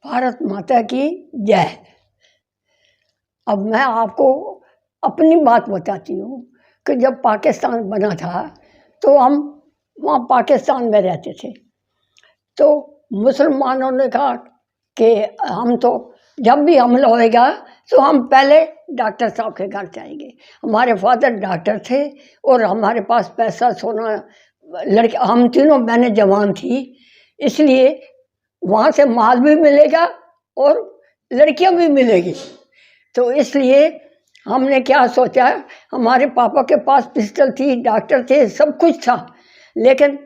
भारत माता की जय। अब मैं आपको अपनी बात बताती हूँ कि जब पाकिस्तान बना था तो हम वहाँ पाकिस्तान में रहते थे। तो मुसलमानों ने कहा कि हम तो जब भी हमला होएगा तो हम पहले डॉक्टर साहब के घर जाएंगे। हमारे फादर डॉक्टर थे और हमारे पास पैसा सोना, लड़के हम तीनों बहनें जवान थी, इसलिए वहाँ से माल भी मिलेगा और लड़कियाँ भी मिलेगी। तो इसलिए हमने क्या सोचा, हमारे पापा के पास पिस्टल थी, डॉक्टर थे, सब कुछ था, लेकिन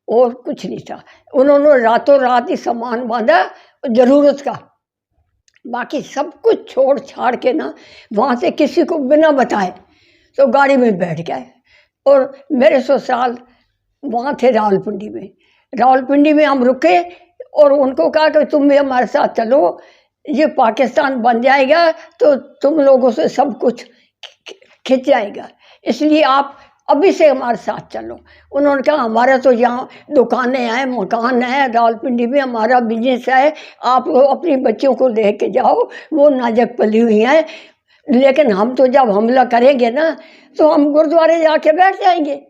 और कुछ नहीं था। उन्होंने रातों रात ही सामान बांधा ज़रूरत का, बाकी सब कुछ छोड़ छाड़ के ना वहाँ से किसी को बिना बताए तो गाड़ी में बैठ गए। और मेरे ससुराल वहाँ थे रावलपिंडी में। रावलपिंडी में हम रुके और उनको कहा कि तुम भी हमारे साथ चलो, ये पाकिस्तान बन जाएगा तो तुम लोगों से सब कुछ खिंच जाएगा, इसलिए आप अभी से हमारे साथ चलो। उन्होंने कहा हमारा तो यहाँ दुकानें हैं, मकान है, रावलपिंडी में हमारा बिजनेस है, आप लोग अपनी बच्चियों को ले के जाओ, वो नाजक पली हुई हैं, लेकिन हम तो जब हमला करेंगे ना तो हम गुरुद्वारे जाके बैठ जाएंगे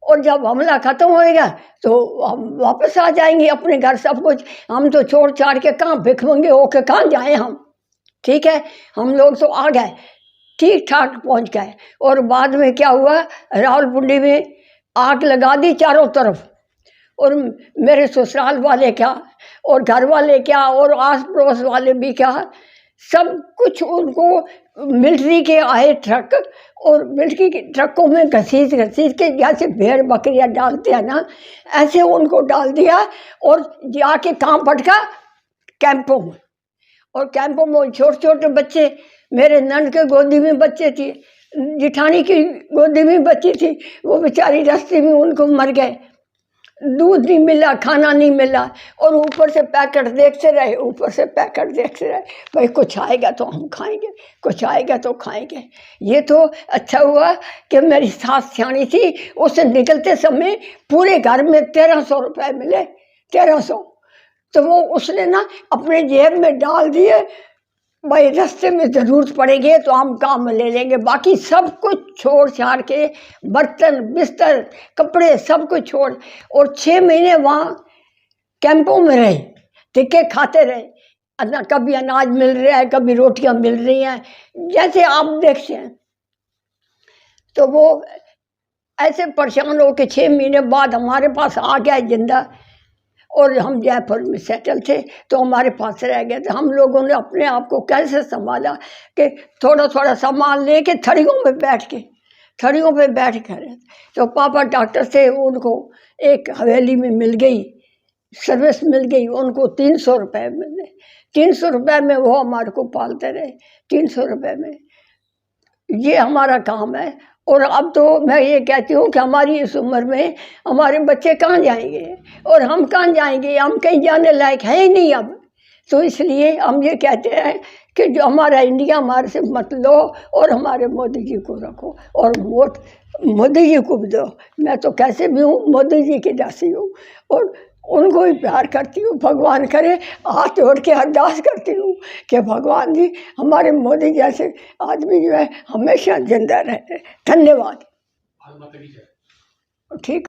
और जब हमला ख़त्म होएगा तो हम वापस आ जाएंगे अपने घर। सब कुछ हम तो छोड़ छाड़ के कहाँ भिखमंगे होके कहाँ जाएं हम। ठीक है, हम लोग तो आ गए, ठीक ठाक पहुंच गए। और बाद में क्या हुआ, रावलपिंडी में आग लगा दी चारों तरफ, और मेरे ससुराल वाले क्या और घर वाले क्या और आस पड़ोस वाले भी क्या, सब कुछ उनको मिलिट्री के आए ट्रक, और मिलिट्री के ट्रकों में घसीट के जैसे भेड़ बकरियां डालते हैं ना, ऐसे उनको डाल दिया और जाके कहाँ पटका, कैंपों में। और कैंपों में छोटे छोटे बच्चे, मेरे नंद के गोदी में बच्चे थे, जिठानी की गोदी में बच्ची थी, वो बेचारी रास्ते में उनको मर गए। दूध नहीं मिला, खाना नहीं मिला, और ऊपर से पैकेट देखते रहे, ऊपर से पैकेट देखते रहे, भाई कुछ आएगा तो हम खाएंगे, कुछ आएगा तो खाएंगे। ये तो अच्छा हुआ कि मेरी सास सियानी थी, उससे निकलते समय पूरे घर में 1300 रुपये मिले, 1300। तो वो उसने ना अपने जेब में डाल दिए, भाई रास्ते में ज़रूरत पड़ेगी तो हम काम में ले लेंगे। बाकी सब कुछ छोड़ छाड़ के, बर्तन बिस्तर कपड़े सब कुछ छोड़, और 6 महीने वहाँ कैंपों में रहे, टिक्के खाते रहे। कभी अनाज मिल रहा है, कभी रोटियां मिल रही हैं, जैसे आप देखते हैं। तो वो ऐसे परेशान हो के 6 महीने बाद हमारे पास आ गया जिंदा, और हम जयपुर में सेटल थे तो हमारे पास रह गए थे। हम लोगों ने अपने आप को कैसे संभाला कि थोड़ा थोड़ा सामान लेके थड़ियों पे बैठ कर, तो पापा डॉक्टर थे, उनको एक हवेली में मिल गई, सर्विस मिल गई, उनको 300 रुपये मिले। 300 रुपये में वो हमारे को पालते रहे, 300 रुपये में। ये हमारा काम है। और अब तो मैं ये कहती हूँ कि हमारी इस उम्र में हमारे बच्चे कहाँ जाएंगे और हम कहाँ जाएंगे, हम कहीं जाने लायक है ही नहीं अब। तो इसलिए हम ये कहते हैं कि जो हमारा इंडिया हमारे से मत लो और हमारे मोदी जी को रखो, और वोट मोदी जी को भी दो। मैं तो कैसे भी हूँ मोदी जी की दासी हूँ और उनको ही प्यार करती हूँ। भगवान करे, हाथ जोड़ के अरदास करती हूँ कि भगवान जी हमारे मोदी जैसे आदमी जो है हमेशा जिंदा रहे। धन्यवाद। ठीक।